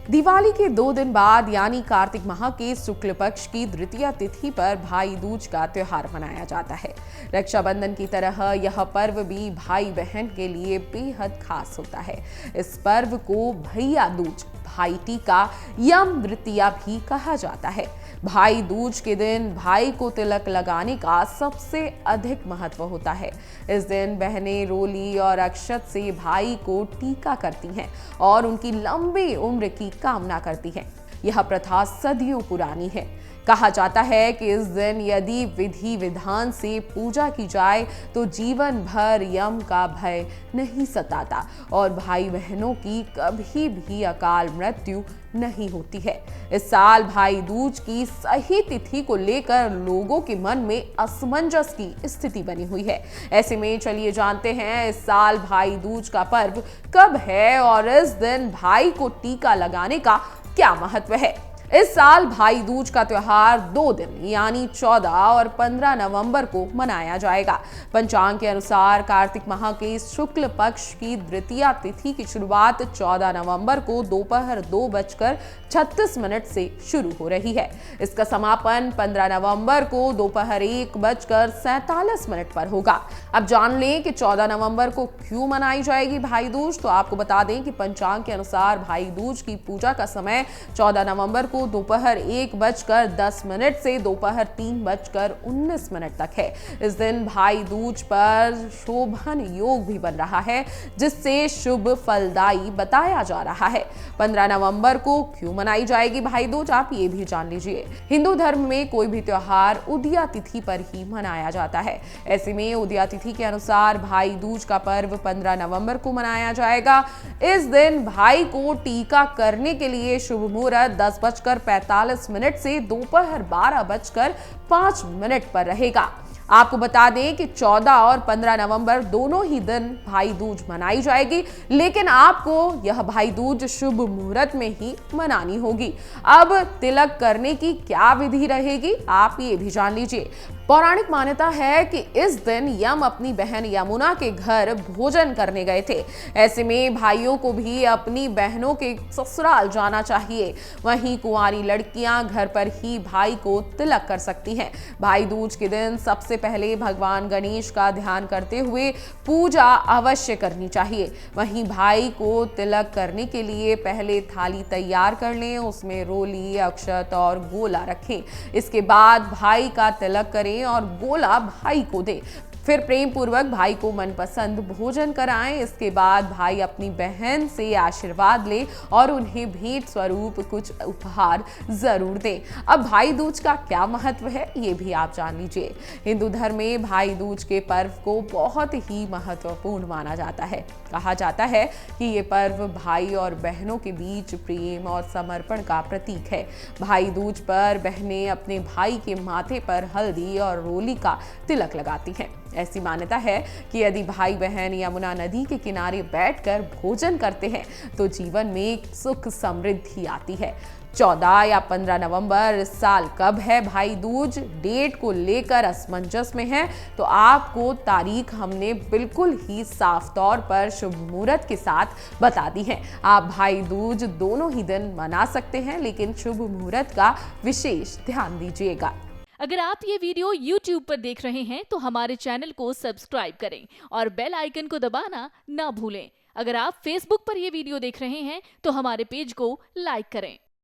दिवाली के 2 दिन बाद यानी कार्तिक माह के शुक्ल पक्ष की द्वितीया तिथि पर भाई दूज का त्योहार मनाया जाता है। रक्षाबंधन की तरह यह पर्व भी भाई बहन के लिए बेहद खास होता है। इस पर्व को भैया दूज, भाई टीका, यम द्वितीया भी कहा जाता है। भाई दूज के दिन भाई को तिलक लगाने का सबसे अधिक महत्व होता है। इस दिन बहनें रोली और अक्षत से भाई को टीका करती हैं और उनकी लंबी उम्र की कामना करती हैं। यह प्रथा सदियों पुरानी है। कहा जाता है कि इस दिन यदि विधि विधान से पूजा की जाए तो जीवन भर यम का भय नहीं सताता और भाई बहनों की कभी भी अकाल मृत्यु नहीं होती है। इस साल भाई दूज की सही तिथि को लेकर लोगों के मन में असमंजस की स्थिति बनी हुई है। ऐसे में चलिए जानते हैं इस साल भाई दूज का पर्व कब है और इस दिन भाई को टीका लगाने का क्या महत्व है। इस साल भाई दूज का त्योहार 2 दिन यानी 14 और 15 नवंबर को मनाया जाएगा। पंचांग के अनुसार कार्तिक माह के शुक्ल पक्ष की द्वितीया तिथि की शुरुआत 14 नवंबर को दोपहर 2:36 से शुरू हो रही है। इसका समापन 15 नवंबर को दोपहर 1:47 पर होगा। अब जान लें कि 14 नवंबर को क्यों मनाई जाएगी भाई दूज। तो आपको बता दें कि पंचांग के अनुसार भाई दूज की पूजा का समय 14 नवंबर को दोपहर 1:10 से दोपहर 3:19 तक है। इस दिन भाई दूज पर शोभन योग भी बन रहा है जिससे शुभ फलदायी बताया जा रहा है। 15 नवंबर को क्यों मनाई जाएगी भाई दूज, आप ये भी जान लीजिए। हिंदू धर्म में कोई भी त्योहार उदया तिथि पर ही मनाया जाता है। ऐसे में उदया तिथि के अनुसार भाई दूज का पर्व 15 नवंबर को मनाया जाएगा। इस दिन भाई को टीका करने के लिए शुभ मुहूर्त 10:45 से दोपहर 12:05 पर रहेगा। आपको बता दें कि 14 और 15 नवंबर दोनों ही दिन भाई दूज मनाई जाएगी, लेकिन आपको यह भाई दूज शुभ मुहूर्त में ही मनानी होगी। अब तिलक करने की क्या विधि रहेगी, आप ये भी जान लीजिए। पौराणिक मान्यता है कि इस दिन यम अपनी बहन यमुना के घर भोजन करने गए थे। ऐसे में भाइयों को भी अपनी बहनों के ससुराल जाना चाहिए। वहीं कुंवारी लड़कियां घर पर ही भाई को तिलक कर सकती हैं। भाई दूज के दिन सबसे पहले भगवान गणेश का ध्यान करते हुए पूजा अवश्य करनी चाहिए। वहीं भाई को तिलक करने के लिए पहले थाली तैयार कर लें, उसमें रोली, अक्षत और गोला रखें। इसके बाद भाई का तिलक करें और गोला भाई को दे। फिर प्रेम पूर्वक भाई को मनपसंद भोजन कराएं। इसके बाद भाई अपनी बहन से आशीर्वाद ले और उन्हें भेंट स्वरूप कुछ उपहार जरूर दें। अब भाई दूज का क्या महत्व है ये भी आप जान लीजिए। हिंदू धर्म में भाई दूज के पर्व को बहुत ही महत्वपूर्ण माना जाता है। कहा जाता है कि ये पर्व भाई और बहनों के बीच प्रेम और समर्पण का प्रतीक है। भाई दूज पर बहनें अपने भाई के माथे पर हल्दी और रोली का तिलक लगाती हैं। ऐसी मान्यता है कि यदि भाई बहन यमुना नदी के किनारे बैठकर भोजन करते हैं तो जीवन में सुख समृद्धि आती है। 14 या 15 नवंबर इस साल कब है भाई दूज, डेट को लेकर असमंजस में है तो आपको तारीख हमने बिल्कुल ही साफ तौर पर शुभ मुहूर्त के साथ बता दी है। आप भाई दूज दोनों ही दिन मना सकते हैं, लेकिन शुभ मुहूर्त का विशेष ध्यान दीजिएगा। अगर आप ये वीडियो YouTube पर देख रहे हैं तो हमारे चैनल को सब्सक्राइब करें और बेल आइकन को दबाना ना भूलें। अगर आप Facebook पर ये वीडियो देख रहे हैं तो हमारे पेज को लाइक करें।